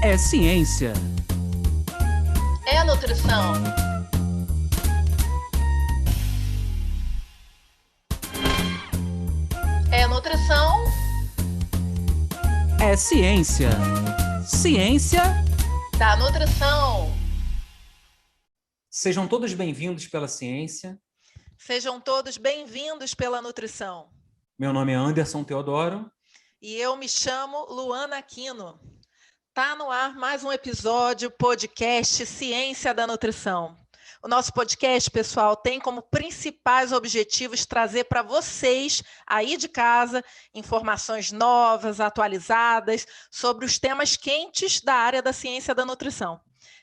É ciência. É nutrição. É nutrição. É ciência. Ciência Da nutrição. Sejam todos bem-vindos pela ciência. Sejam todos bem-vindos pela nutrição. Meu nome é Anderson Teodoro. E eu me chamo Luana Aquino. Tá no ar mais um episódio, podcast Ciência da Nutrição. O nosso podcast, pessoal, tem como principais objetivos trazer para vocês, aí de casa, informações novas, atualizadas, sobre os temas quentes da área da ciência da nutrição.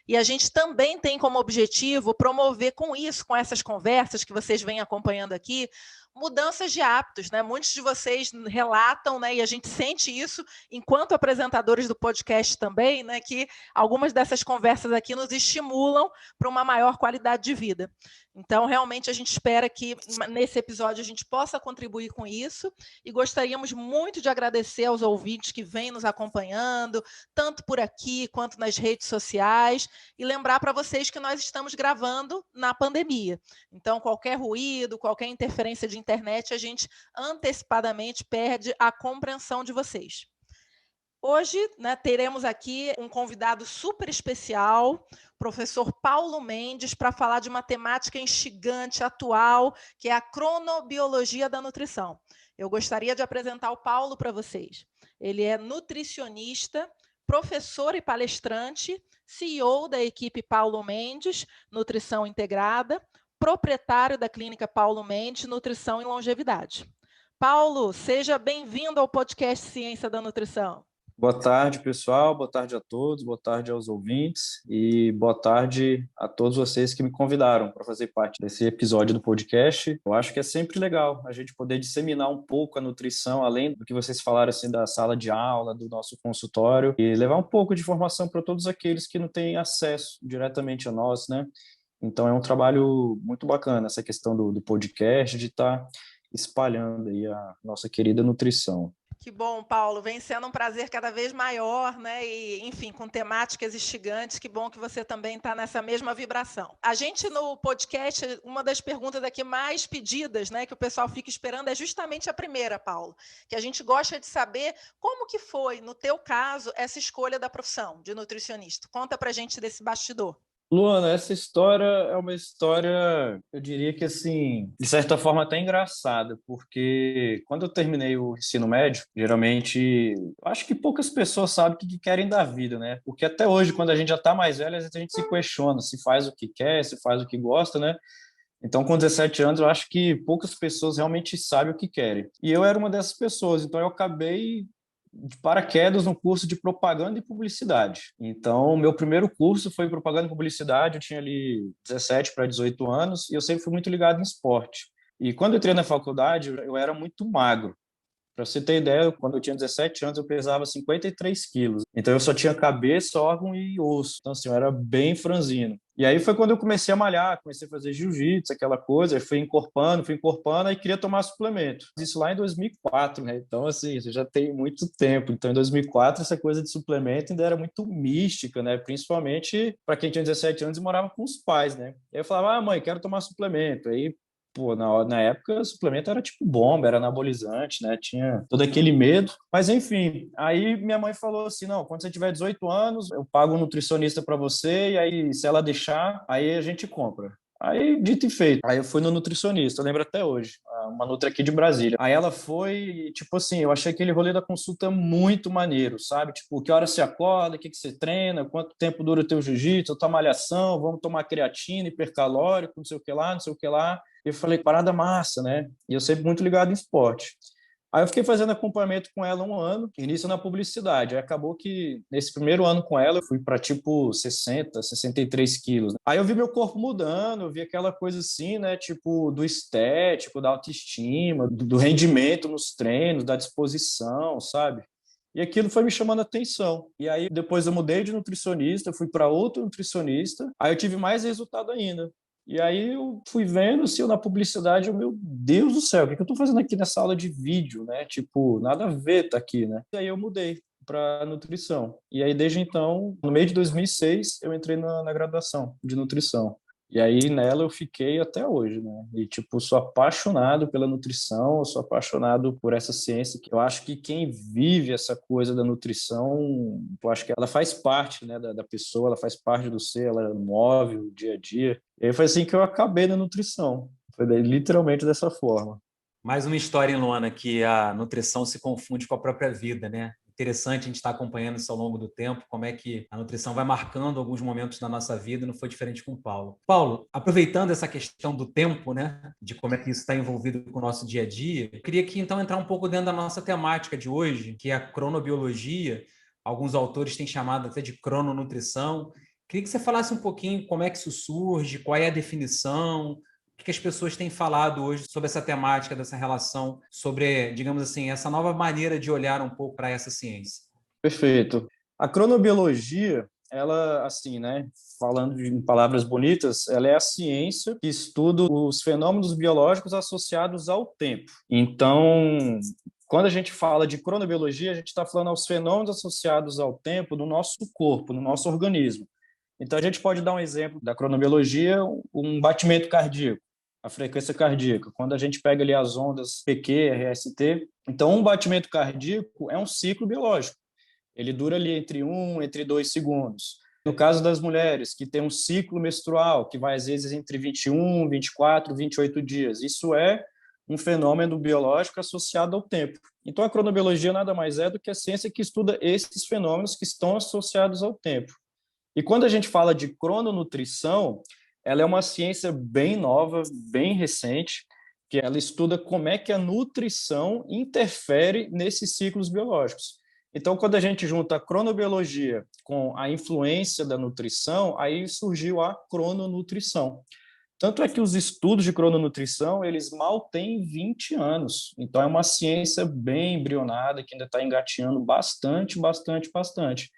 E a gente também tem como objetivo promover com isso, com essas conversas que vocês vêm acompanhando aqui, mudanças de hábitos, né? Muitos de vocês relatam, né, e a gente sente isso enquanto apresentadores do podcast também, né, que algumas dessas conversas aqui nos estimulam para uma maior qualidade de vida. Então, realmente, a gente espera que nesse episódio a gente possa contribuir com isso e gostaríamos muito de agradecer aos ouvintes que vêm nos acompanhando, tanto por aqui quanto nas redes sociais, e lembrar para vocês que nós estamos gravando na pandemia. Então, qualquer ruído, qualquer interferência de internet, a gente antecipadamente perde a compreensão de vocês. Hoje, né, teremos aqui um convidado super especial, professor Paulo Mendes, para falar de uma temática instigante, atual, que é a cronobiologia da nutrição. Eu gostaria de apresentar o Paulo para vocês. Ele é nutricionista, professor e palestrante, CEO da equipe Paulo Mendes, Nutrição Integrada, proprietário da clínica Paulo Mendes, Nutrição e Longevidade. Paulo, seja bem-vindo ao podcast Ciência da Nutrição. Boa tarde, pessoal. Boa tarde a todos. Boa tarde aos ouvintes. E boa tarde a todos vocês que me convidaram para fazer parte desse episódio do podcast. Eu acho que é sempre legal a gente poder disseminar um pouco a nutrição, além do que vocês falaram assim, da sala de aula, do nosso consultório, e levar um pouco de informação para todos aqueles que não têm acesso diretamente a nós, né? Então é um trabalho muito bacana essa questão do podcast, de estar espalhando aí a nossa querida nutrição. Que bom, Paulo. Vem sendo um prazer cada vez maior, né? E, enfim, com temáticas instigantes. Que bom que você também está nessa mesma vibração. A gente, no podcast, uma das perguntas aqui mais pedidas, né, que o pessoal fica esperando, é justamente a primeira, Paulo. Que a gente gosta de saber como que foi, no teu caso, essa escolha da profissão de nutricionista. Conta pra gente desse bastidor. Luana, essa história é uma história, eu diria que assim, de certa forma até engraçada, porque quando eu terminei o ensino médio, geralmente, eu acho que poucas pessoas sabem o que querem da vida, né? Porque até hoje, quando a gente já está mais velho, às vezes a gente se questiona se faz o que quer, se faz o que gosta, né? Então, com 17 anos, eu acho que poucas pessoas realmente sabem o que querem. E eu era uma dessas pessoas, então eu acabei de paraquedas no curso de propaganda e publicidade. Então, meu primeiro curso foi propaganda e publicidade, eu tinha ali 17 para 18 anos, e eu sempre fui muito ligado em esporte. E quando eu entrei na faculdade, eu era muito magro. Para você ter ideia, quando eu tinha 17 anos, eu pesava 53 quilos. Então, eu só tinha cabeça, órgão e osso. Então, assim, eu era bem franzino. E aí foi quando eu comecei a malhar, comecei a fazer jiu-jitsu, aquela coisa, aí fui encorpando, aí queria tomar suplemento. Isso lá em 2004, né? Então, assim, isso já tem muito tempo. Então, em 2004, essa coisa de suplemento ainda era muito mística, né? Principalmente para quem tinha 17 anos e morava com os pais, né? E aí eu falava, mãe, quero tomar suplemento. Aí pô, na época, o suplemento era tipo bomba, era anabolizante, né? Tinha todo aquele medo. Mas, enfim, aí minha mãe falou assim, não, quando você tiver 18 anos, eu pago um nutricionista para você e aí, se ela deixar, aí a gente compra. Aí, dito e feito. Aí eu fui no nutricionista, eu lembro até hoje, uma nutri aqui de Brasília. Aí ela foi, tipo assim, eu achei aquele rolê da consulta muito maneiro, sabe? Tipo, que hora você acorda, o que você treina, quanto tempo dura o teu jiu-jitsu, a tua malhação, vamos tomar creatina, hipercalórico, não sei o que lá, não sei o que lá. Eu falei, parada massa, né? E eu sempre muito ligado em esporte. Aí eu fiquei fazendo acompanhamento com ela um ano, início na publicidade. Aí acabou que nesse primeiro ano com ela eu fui para tipo 60, 63 quilos. Aí eu vi meu corpo mudando, eu vi aquela coisa assim, né? Tipo do estético, da autoestima, do rendimento nos treinos, da disposição, sabe? E aquilo foi me chamando a atenção. E aí depois eu mudei de nutricionista, fui para outro nutricionista. Aí eu tive mais resultado ainda. E aí eu fui vendo, assim, na publicidade, meu Deus do céu, o que eu estou fazendo aqui nessa aula de vídeo, né? Tipo, nada a ver tá aqui, né? E aí eu mudei para nutrição. E aí, desde então, no meio de 2006, eu entrei na graduação de nutrição. E aí, nela, eu fiquei até hoje, né? E, tipo, sou apaixonado pela nutrição, eu sou apaixonado por essa ciência, que eu acho que quem vive essa coisa da nutrição, eu acho que ela faz parte, né, da pessoa, ela faz parte do ser, ela move o dia a dia. E aí foi assim que eu acabei na nutrição. Foi literalmente dessa forma. Mais uma história, hein, Luana, que a nutrição se confunde com a própria vida, né? Interessante a gente estar acompanhando isso ao longo do tempo, como é que a nutrição vai marcando alguns momentos da nossa vida, e não foi diferente com o Paulo. Paulo, aproveitando essa questão do tempo, né, de como é que isso está envolvido com o nosso dia a dia, eu queria aqui então entrar um pouco dentro da nossa temática de hoje, que é a cronobiologia. Alguns autores têm chamado até de crononutrição. Queria que você falasse um pouquinho como é que isso surge, qual é a definição, o que as pessoas têm falado hoje sobre essa temática, dessa relação, sobre, digamos assim, essa nova maneira de olhar um pouco para essa ciência. Perfeito. A cronobiologia, ela, assim, né, falando em palavras bonitas, ela é a ciência que estuda os fenômenos biológicos associados ao tempo. Então, quando a gente fala de cronobiologia, a gente está falando aos fenômenos associados ao tempo no nosso corpo, no nosso organismo. Então, a gente pode dar um exemplo da cronobiologia, um batimento cardíaco, a frequência cardíaca. Quando a gente pega ali as ondas PQ, RST, então um batimento cardíaco é um ciclo biológico. Ele dura ali entre 2 segundos. No caso das mulheres, que tem um ciclo menstrual, que vai às vezes entre 21, 24, 28 dias. Isso é um fenômeno biológico associado ao tempo. Então, a cronobiologia nada mais é do que a ciência que estuda esses fenômenos que estão associados ao tempo. E quando a gente fala de crononutrição, ela é uma ciência bem nova, bem recente, que ela estuda como é que a nutrição interfere nesses ciclos biológicos. Então, quando a gente junta a cronobiologia com a influência da nutrição, aí surgiu a crononutrição. Tanto é que os estudos de crononutrição, eles mal têm 20 anos. Então, é uma ciência bem embrionada, que ainda está engateando bastante, bastante, bastante.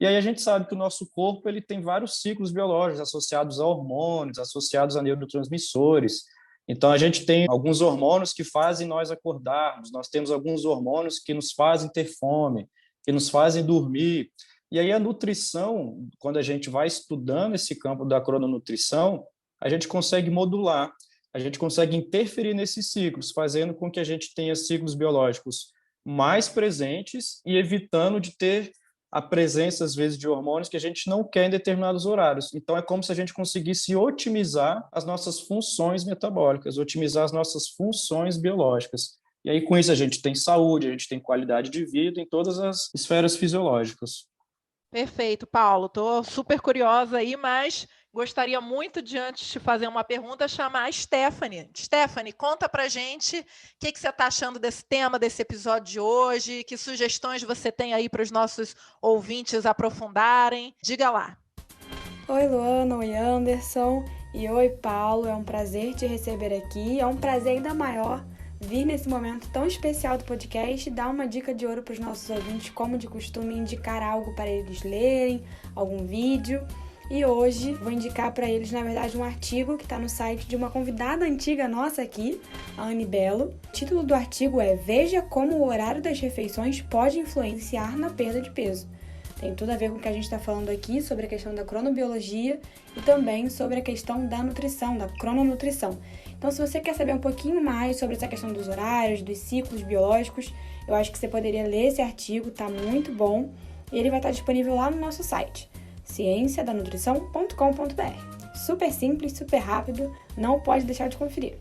E aí a gente sabe que o nosso corpo ele tem vários ciclos biológicos associados a hormônios, associados a neurotransmissores. Então a gente tem alguns hormônios que fazem nós acordarmos, nós temos alguns hormônios que nos fazem ter fome, que nos fazem dormir. E aí a nutrição, quando a gente vai estudando esse campo da crononutrição, a gente consegue modular, a gente consegue interferir nesses ciclos, fazendo com que a gente tenha ciclos biológicos mais presentes e evitando de ter a presença, às vezes, de hormônios que a gente não quer em determinados horários. Então, é como se a gente conseguisse otimizar as nossas funções metabólicas, otimizar as nossas funções biológicas. E aí, com isso, a gente tem saúde, a gente tem qualidade de vida em todas as esferas fisiológicas. Perfeito, Paulo. Estou super curiosa aí, mas gostaria muito de, antes de fazer uma pergunta, chamar a Stephanie. Stephanie, conta pra gente o que você está achando desse tema, desse episódio de hoje, que sugestões você tem aí para os nossos ouvintes aprofundarem. Diga lá. Oi, Luana, oi, Anderson, e oi, Paulo. É um prazer te receber aqui, é um prazer ainda maior vir nesse momento tão especial do podcast e dar uma dica de ouro para os nossos ouvintes, como de costume, indicar algo para eles lerem, algum vídeo. E hoje vou indicar para eles, na verdade, um artigo que está no site de uma convidada antiga nossa aqui, a Anne Bello. O título do artigo é Veja como o horário das refeições pode influenciar na perda de peso. Tem tudo a ver com o que a gente está falando aqui sobre a questão da cronobiologia e também sobre a questão da nutrição, da crononutrição. Então, se você quer saber um pouquinho mais sobre essa questão dos horários, dos ciclos biológicos, eu acho que você poderia ler esse artigo, tá muito bom. E ele vai estar disponível lá no nosso site, cienciadanutrição.com.br. Super simples, super rápido, não pode deixar de conferir.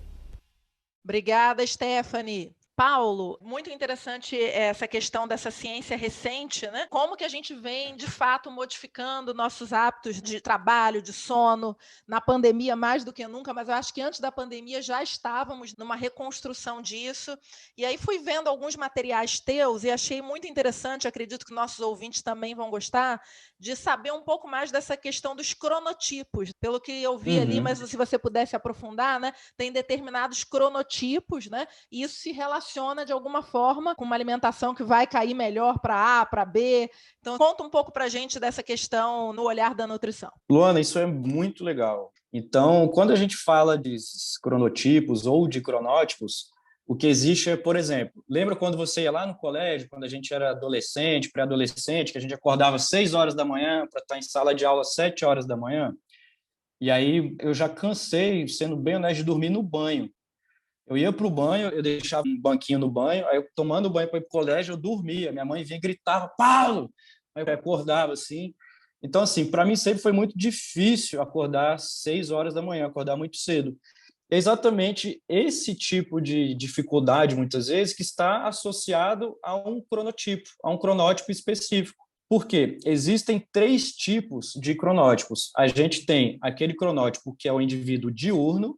Obrigada, Stephanie. Paulo, muito interessante essa questão dessa ciência recente, né? Como que a gente vem, de fato, modificando nossos hábitos de trabalho, de sono, na pandemia mais do que nunca, mas eu acho que antes da pandemia já estávamos numa reconstrução disso, e aí fui vendo alguns materiais teus e achei muito interessante, acredito que nossos ouvintes também vão gostar, de saber um pouco mais dessa questão dos cronotipos, pelo que eu vi ali, mas se você pudesse aprofundar, né? Tem determinados cronotipos, né? E isso se relaciona de alguma forma com uma alimentação que vai cair melhor para A, para B. Então, conta um pouco para a gente dessa questão no olhar da nutrição. Luana, isso é muito legal. Então, quando a gente fala de cronotipos ou de cronótipos, O que existe é, por exemplo, lembra quando você ia lá no colégio, quando a gente era adolescente, pré-adolescente, que a gente acordava às 6 horas da manhã para estar em sala de aula às 7 horas da manhã? E aí eu já cansei, sendo bem honesto, de dormir no banho. Eu ia para o banho, eu deixava um banquinho no banho, aí eu tomando banho para ir para o colégio, eu dormia. Minha mãe vinha e gritava, Paulo! Aí eu acordava assim. Então, assim, para mim sempre foi muito difícil acordar às 6 horas da manhã, acordar muito cedo. É exatamente esse tipo de dificuldade, muitas vezes, que está associado a um cronotipo, a um cronótipo específico. Por quê? Existem 3 tipos de cronótipos. A gente tem aquele cronótipo que é o indivíduo diurno,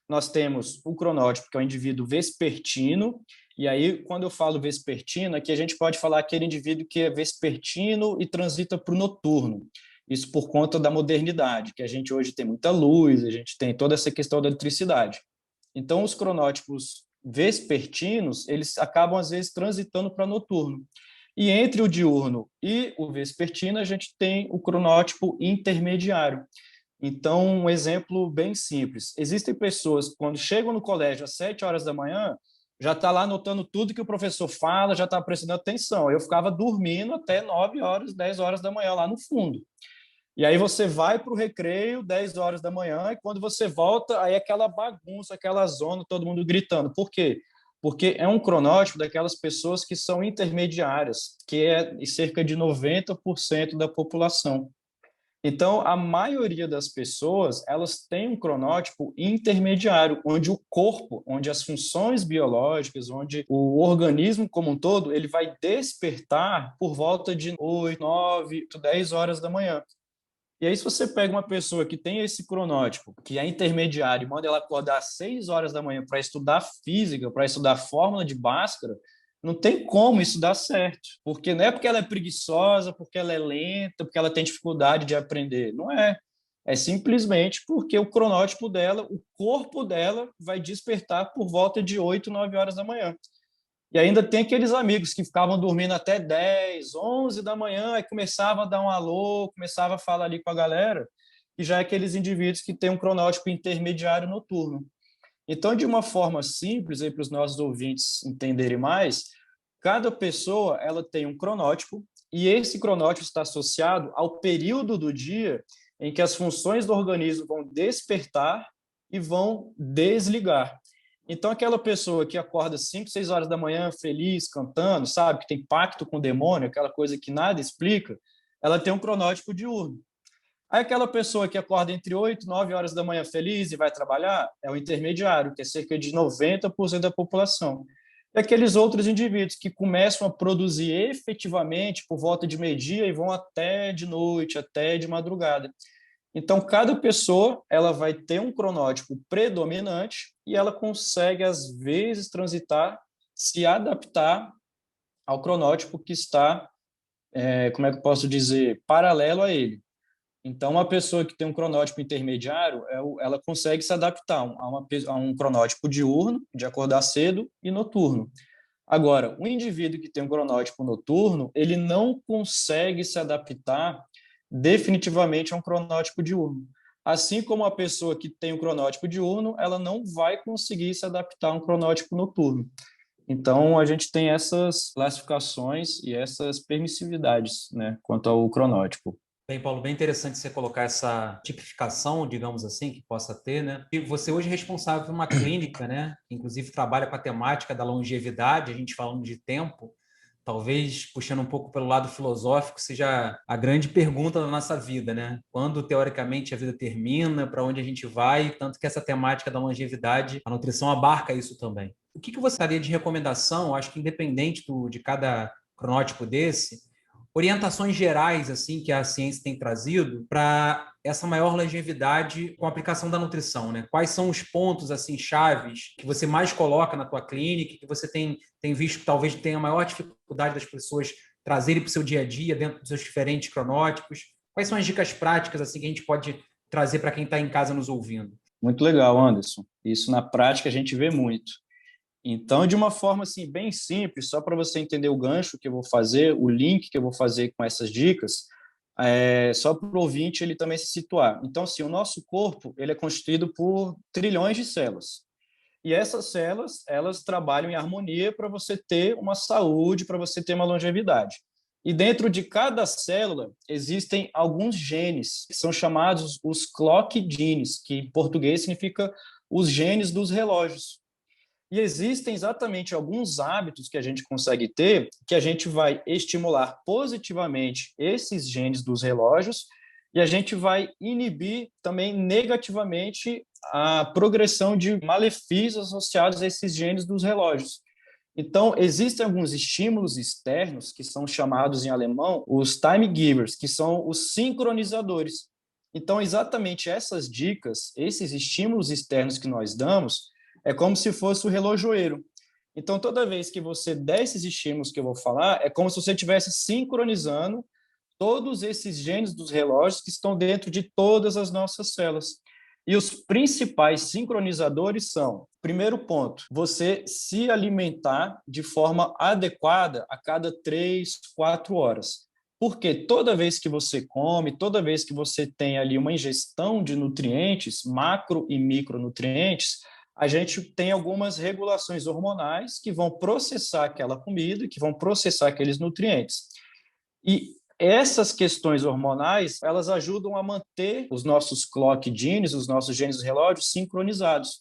nós temos o cronótipo, que é o indivíduo vespertino, e aí, quando eu falo vespertino, aqui a gente pode falar aquele indivíduo que é vespertino e transita para o noturno. Isso por conta da modernidade, que a gente hoje tem muita luz, a gente tem toda essa questão da eletricidade. Então, os cronótipos vespertinos, eles acabam, às vezes, transitando para noturno. E entre o diurno e o vespertino, a gente tem o cronótipo intermediário. Então, um exemplo bem simples. Existem pessoas que, quando chegam no colégio às 7 horas da manhã, já está lá anotando tudo que o professor fala, já está prestando atenção. Eu ficava dormindo até 9 horas, 10 horas da manhã lá no fundo. E aí você vai para o recreio, 10 horas da manhã, e quando você volta, aí é aquela bagunça, aquela zona, todo mundo gritando. Por quê? Porque é um cronótipo daquelas pessoas que são intermediárias, que é cerca de 90% da população. Então, a maioria das pessoas, elas têm um cronótipo intermediário, onde o corpo, onde as funções biológicas, onde o organismo como um todo, ele vai despertar por volta de 8, 9, 10 horas da manhã. E aí, se você pega uma pessoa que tem esse cronótipo, que é intermediário, e manda ela acordar às 6 horas da manhã para estudar física, para estudar fórmula de Bhaskara, não tem como isso dar certo. Porque não é porque ela é preguiçosa, porque ela é lenta, porque ela tem dificuldade de aprender. Não é. É simplesmente porque o cronótipo dela, o corpo dela, vai despertar por volta de 8, 9 horas da manhã. E ainda tem aqueles amigos que ficavam dormindo até 10, 11 da manhã e começava a dar um alô, começava a falar ali com a galera, e já é aqueles indivíduos que têm um cronótipo intermediário noturno. Então, de uma forma simples, para os nossos ouvintes entenderem mais, cada pessoa ela tem um cronótipo, e esse cronótipo está associado ao período do dia em que as funções do organismo vão despertar e vão desligar. Então, aquela pessoa que acorda 5, 6 horas da manhã, feliz, cantando, sabe, que tem pacto com o demônio, aquela coisa que nada explica, ela tem um cronótipo diurno. Aí, aquela pessoa que acorda entre 8 e 9 horas da manhã feliz e vai trabalhar, é o intermediário, que é cerca de 90% da população. E aqueles outros indivíduos que começam a produzir efetivamente por volta de meio-dia e vão até de noite, até de madrugada. Então, cada pessoa ela vai ter um cronótipo predominante e ela consegue, às vezes, transitar, se adaptar ao cronótipo que está, como é que eu posso dizer, paralelo a ele. Então, uma pessoa que tem um cronótipo intermediário, ela consegue se adaptar a um cronótipo diurno, de acordar cedo, e noturno. Agora, o indivíduo que tem um cronótipo noturno, ele não consegue se adaptar definitivamente a um cronótipo diurno. Assim como a pessoa que tem um cronótipo diurno, ela não vai conseguir se adaptar a um cronótipo noturno. Então, a gente tem essas classificações e essas permissividades, né, quanto ao cronótipo. Bem, Paulo, bem interessante você colocar essa tipificação, digamos assim, que possa ter, né? E você hoje é responsável por uma clínica, né? Que inclusive trabalha com a temática da longevidade, a gente falando de tempo, talvez puxando um pouco pelo lado filosófico, seja a grande pergunta da nossa vida, né? Quando, teoricamente, a vida termina, para onde a gente vai, tanto que essa temática da longevidade, a nutrição abarca isso também. O que você daria de recomendação, acho que independente de cada cronótipo desse, orientações gerais assim que a ciência tem trazido para essa maior longevidade com a aplicação da nutrição, né? Quais são os pontos assim chaves que você mais coloca na tua clínica, que você tem visto que talvez tenha a maior dificuldade das pessoas trazerem para o seu dia a dia dentro dos seus diferentes cronótipos? Quais são as dicas práticas assim que a gente pode trazer para quem está em casa nos ouvindo? Muito legal, Anderson. Isso na prática a gente vê muito. Então, de uma forma assim bem simples, só para você entender o gancho que eu vou fazer, o link que eu vou fazer com essas dicas, só para o ouvinte ele também se situar. Então, assim, o nosso corpo ele é constituído por trilhões de células. E essas células, elas trabalham em harmonia para você ter uma saúde, para você ter uma longevidade. E dentro de cada célula existem alguns genes, que são chamados os clock genes, que em português significa os genes dos relógios. E existem exatamente alguns hábitos que a gente consegue ter, que a gente vai estimular positivamente esses genes dos relógios e a gente vai inibir também negativamente a progressão de malefícios associados a esses genes dos relógios. Então, existem alguns estímulos externos que são chamados em alemão os time givers, que são os sincronizadores. Então, exatamente essas dicas, esses estímulos externos que nós damos, é como se fosse o relojoeiro. Então, toda vez que você der esses estímulos que eu vou falar, é como se você estivesse sincronizando todos esses genes dos relógios que estão dentro de todas as nossas células. E os principais sincronizadores são, primeiro ponto, você se alimentar de forma adequada a cada 3, 4 horas. Porque toda vez que você come, toda vez que você tem ali uma ingestão de nutrientes, macro e micronutrientes, a gente tem algumas regulações hormonais que vão processar aquela comida, que vão processar aqueles nutrientes. E essas questões hormonais, elas ajudam a manter os nossos clock genes, os nossos genes dos relógios sincronizados.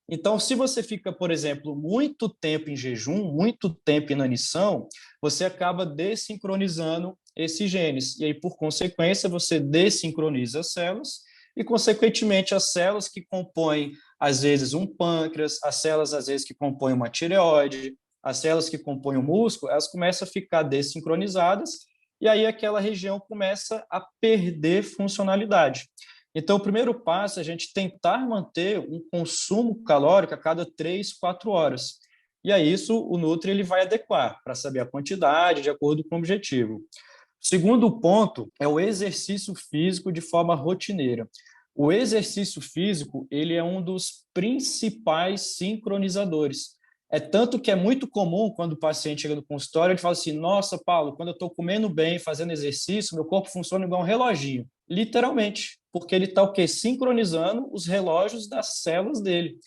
Então, se você fica, por exemplo, muito tempo em jejum, muito tempo em inanição, você acaba desincronizando esses genes. E aí, por consequência, você desincroniza as células e, consequentemente, as células que compõem, às vezes, um pâncreas, as células, às vezes, que compõem uma tireoide, as células que compõem o músculo, elas começam a ficar desincronizadas e aí aquela região começa a perder funcionalidade. Então, o primeiro passo é a gente tentar manter um consumo calórico a cada 3, 4 horas. E aí isso o Nutri ele vai adequar para saber a quantidade de acordo com o objetivo. O segundo ponto é o exercício físico de forma rotineira. O exercício físico ele é um dos principais sincronizadores. É tanto que é muito comum quando o paciente chega no consultório, ele fala assim, nossa, Paulo, quando eu estou comendo bem, fazendo exercício, meu corpo funciona igual um reloginho. Literalmente, porque ele está o quê? Sincronizando os relógios das células dele.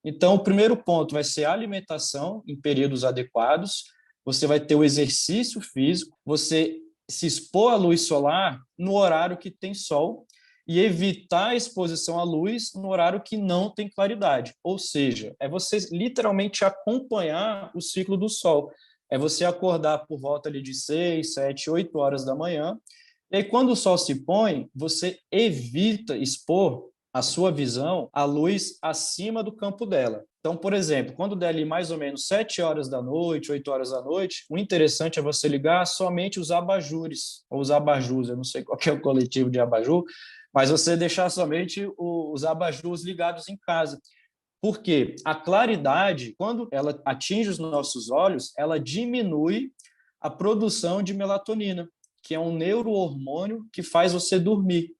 Então, o primeiro ponto vai ser a alimentação em períodos adequados, você vai ter o exercício físico, você se expor à luz solar no horário que tem sol, e evitar a exposição à luz no horário que não tem claridade. Ou seja, é você literalmente acompanhar o ciclo do sol. É você acordar por volta ali de 6, 7, 8 horas da manhã, e aí, quando o sol se põe, você evita expor a sua visão à luz acima do campo dela. Então, por exemplo, quando der ali mais ou menos 7 horas da noite, 8 horas da noite, o interessante é você ligar somente os abajures, ou os abajus, eu não sei qual é o coletivo de abajur, mas você deixar somente os abajures ligados em casa. Porque a claridade, quando ela atinge os nossos olhos, ela diminui a produção de melatonina, que é um neurohormônio que faz você dormir.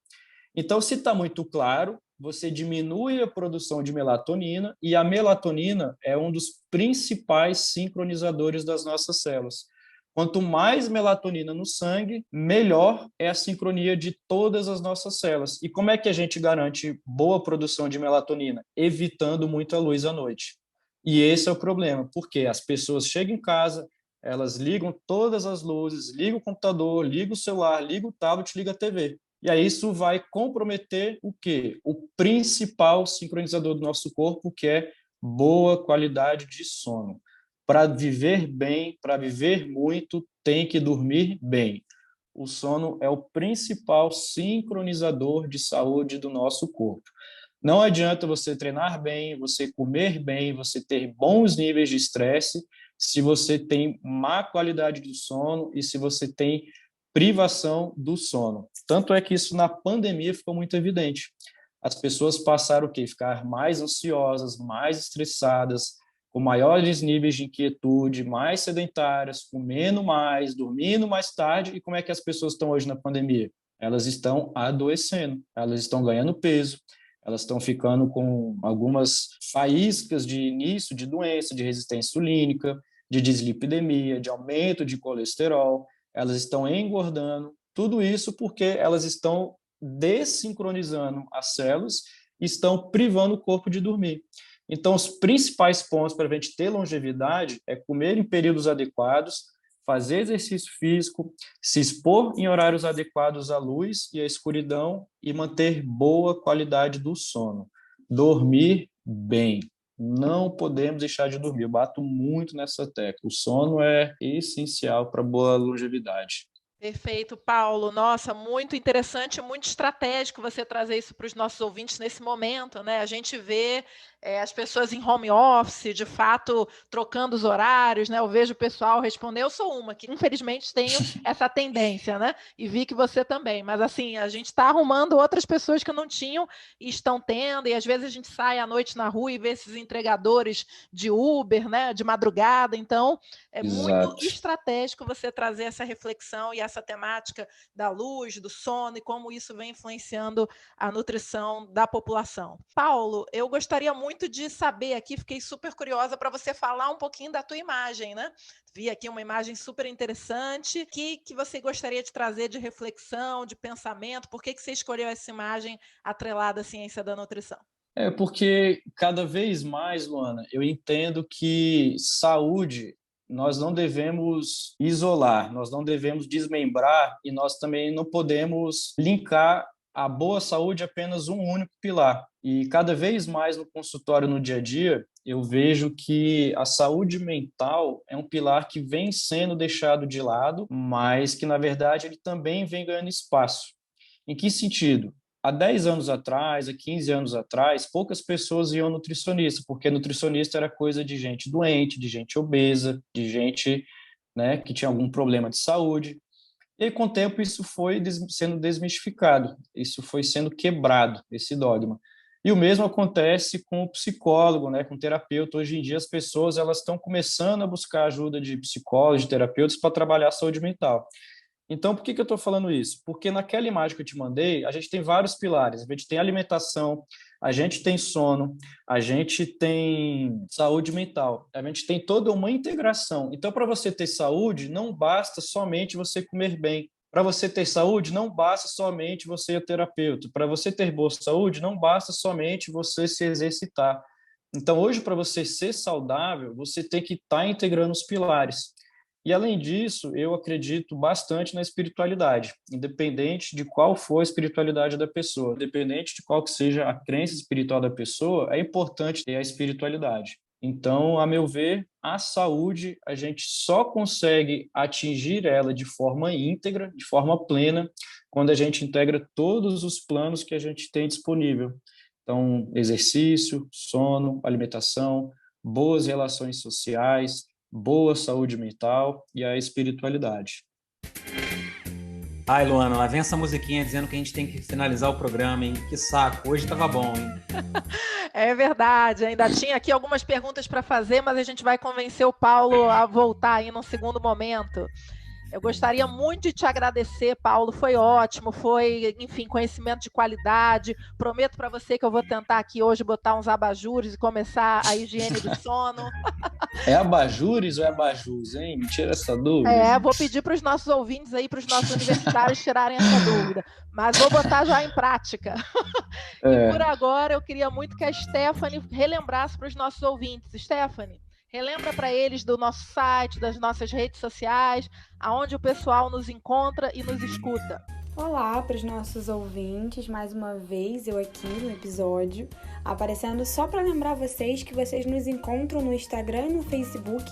Então, se está muito claro, você diminui a produção de melatonina, e a melatonina é um dos principais sincronizadores das nossas células. Quanto mais melatonina no sangue, melhor é a sincronia de todas as nossas células. E como é que a gente garante boa produção de melatonina? Evitando muita luz à noite. E esse é o problema, porque as pessoas chegam em casa, elas ligam todas as luzes, ligam o computador, ligam o celular, ligam o tablet, ligam a TV. E aí isso vai comprometer o quê? O principal sincronizador do nosso corpo, que é boa qualidade de sono. Para viver bem, para viver muito, tem que dormir bem. O sono é o principal sincronizador de saúde do nosso corpo. Não adianta você treinar bem, você comer bem, você ter bons níveis de estresse, se você tem má qualidade do sono e se você tem privação do sono. Tanto é que isso na pandemia ficou muito evidente. As pessoas passaram o quê? Ficar mais ansiosas, mais estressadas, com maiores níveis de inquietude, mais sedentárias, comendo mais, dormindo mais tarde. E como é que as pessoas estão hoje na pandemia? Elas estão adoecendo, elas estão ganhando peso, elas estão ficando com algumas faíscas de início de doença, de resistência insulínica, de dislipidemia, de aumento de colesterol, elas estão engordando, tudo isso porque elas estão desincronizando as células e estão privando o corpo de dormir. Então, os principais pontos para a gente ter longevidade é comer em períodos adequados, fazer exercício físico, se expor em horários adequados à luz e à escuridão e manter boa qualidade do sono. Dormir bem. Não podemos deixar de dormir. Eu bato muito nessa tecla. O sono é essencial para boa longevidade. Perfeito, Paulo. Nossa, muito interessante, muito estratégico você trazer isso para os nossos ouvintes nesse momento, né? A gente vê as pessoas em home office, de fato, trocando os horários, né? Eu vejo o pessoal responder. Eu sou uma que, infelizmente, tenho essa tendência, né? E vi que você também. Mas, assim, a gente está arrumando outras pessoas que não tinham e estão tendo. E, às vezes, a gente sai à noite na rua e vê esses entregadores de Uber, né? De madrugada. Então, é muito estratégico você trazer essa reflexão e essa temática da luz, do sono e como isso vem influenciando a nutrição da população. Paulo, eu gostaria muito de saber aqui, fiquei super curiosa para você falar um pouquinho da tua imagem, né? Vi aqui uma imagem super interessante. O que você gostaria de trazer de reflexão, de pensamento? Por que você escolheu essa imagem atrelada à ciência da nutrição? Porque cada vez mais, Luana, eu entendo que saúde nós não devemos isolar, nós não devemos desmembrar e nós também não podemos linkar a boa saúde a apenas um único pilar. E cada vez mais no consultório, no dia a dia, eu vejo que a saúde mental é um pilar que vem sendo deixado de lado, mas que, na verdade, ele também vem ganhando espaço. Em que sentido? Há 10 anos atrás, há 15 anos atrás, poucas pessoas iam ao nutricionista, porque nutricionista era coisa de gente doente, de gente obesa, de gente, né, que tinha algum problema de saúde. E aí, com o tempo, isso foi sendo desmistificado, isso foi sendo quebrado, esse dogma. E o mesmo acontece com o psicólogo, né, com o terapeuta. Hoje em dia, as pessoas elas estão começando a buscar ajuda de psicólogos, de terapeutas, para trabalhar a saúde mental. Então, por que eu estou falando isso? Porque naquela imagem que eu te mandei, a gente tem vários pilares. A gente tem alimentação, a gente tem sono, a gente tem saúde mental, a gente tem toda uma integração. Então, para você ter saúde, não basta somente você comer bem. Para você ter saúde, não basta somente você ir ao terapeuta. Para você ter boa saúde, não basta somente você se exercitar. Então, hoje, para você ser saudável, você tem que estar integrando os pilares. E, além disso, eu acredito bastante na espiritualidade, independente de qual for a espiritualidade da pessoa, independente de qual que seja a crença espiritual da pessoa, é importante ter a espiritualidade. Então, a meu ver, a saúde, a gente só consegue atingir ela de forma íntegra, de forma plena, quando a gente integra todos os planos que a gente tem disponível. Então, exercício, sono, alimentação, boas relações sociais, boa saúde mental e a espiritualidade. Ai, Luana, lá vem essa musiquinha dizendo que a gente tem que finalizar o programa, hein? Que saco, hoje tava bom, hein? É verdade, ainda tinha aqui algumas perguntas para fazer, mas a gente vai convencer o Paulo a voltar aí num segundo momento. Eu gostaria muito de te agradecer, Paulo, foi ótimo, foi, enfim, conhecimento de qualidade. Prometo para você que eu vou tentar aqui hoje botar uns abajures e começar a higiene do sono. É abajures ou é abajus, hein? Me tira essa dúvida. Vou pedir para os nossos ouvintes aí, para os nossos universitários tirarem essa dúvida, mas vou botar já em prática. E por agora, eu queria muito que a Stephanie relembrasse para os nossos ouvintes. Stephanie, relembra para eles do nosso site, das nossas redes sociais, aonde o pessoal nos encontra e nos escuta. Olá para os nossos ouvintes, mais uma vez eu aqui no episódio, aparecendo só para lembrar vocês que vocês nos encontram no Instagram e no Facebook,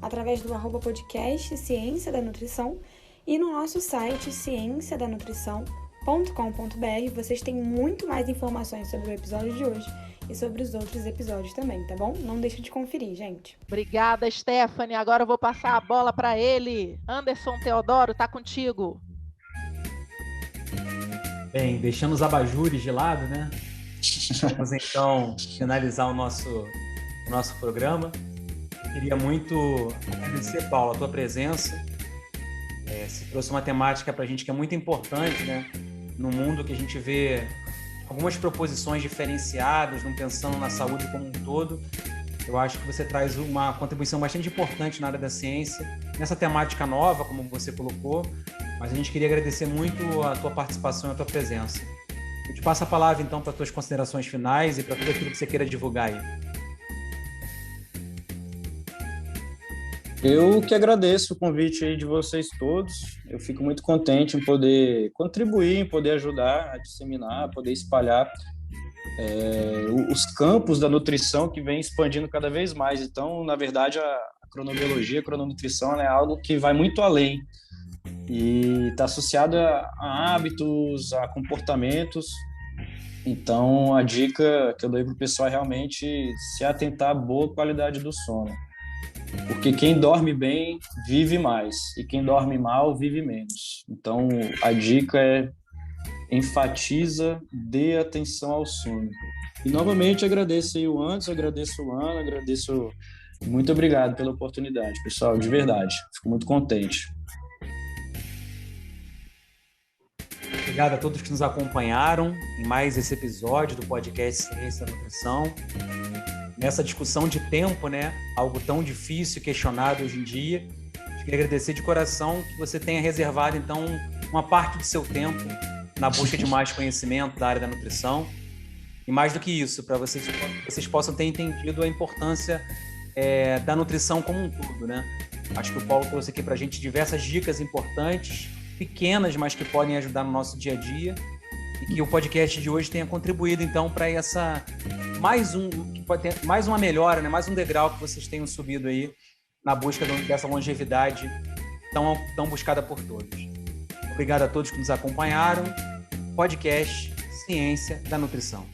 através do @podcast Ciência da Nutrição, e no nosso site cienciadanutrição.com.br. Vocês têm muito mais informações sobre o episódio de hoje e sobre os outros episódios também, tá bom? Não deixa de conferir, gente. Obrigada, Stephanie. Agora eu vou passar a bola para ele. Anderson Teodoro, tá contigo. Bem, deixando os abajures de lado, né? Vamos então finalizar o nosso programa. Eu queria muito agradecer, Paulo, a tua presença. Você trouxe uma temática para a gente que é muito importante, né? No mundo que a gente vê algumas proposições diferenciadas, não pensando na saúde como um todo. Eu acho que você traz uma contribuição bastante importante na área da ciência, nessa temática nova, como você colocou, mas a gente queria agradecer muito a tua participação e a tua presença. Eu te passo a palavra, então, para as tuas considerações finais e para tudo aquilo que você queira divulgar aí. Eu que agradeço o convite aí de vocês todos. Eu fico muito contente em poder contribuir, em poder ajudar a disseminar, poder espalhar os campos da nutrição que vem expandindo cada vez mais. Então, na verdade, a cronobiologia, a crononutrição, ela é algo que vai muito além e está associada a hábitos, a comportamentos. Então, a dica que eu dou para o pessoal é realmente se atentar à boa qualidade do sono. Porque quem dorme bem vive mais e quem dorme mal vive menos. Então, a dica é enfatiza, dê atenção ao sono. E novamente agradeço aí o Anderson, agradeço o Ana, agradeço. Muito obrigado pela oportunidade, pessoal, de verdade. Fico muito contente. Obrigado a todos que nos acompanharam em mais esse episódio do podcast Ciência da Nutrição. Nessa discussão de tempo, né? Algo tão difícil, questionado hoje em dia. Queria agradecer de coração que você tenha reservado, então, uma parte do seu tempo na busca de mais conhecimento da área da nutrição. E mais do que isso, para vocês possam ter entendido a importância da nutrição como um todo, né? Acho que o Paulo trouxe aqui para a gente diversas dicas importantes, pequenas, mas que podem ajudar no nosso dia a dia. E que o podcast de hoje tenha contribuído, então, para mais uma melhora, né? Mais um degrau que vocês tenham subido aí na busca dessa longevidade tão buscada por todos. Obrigado a todos que nos acompanharam. Podcast Ciência da Nutrição.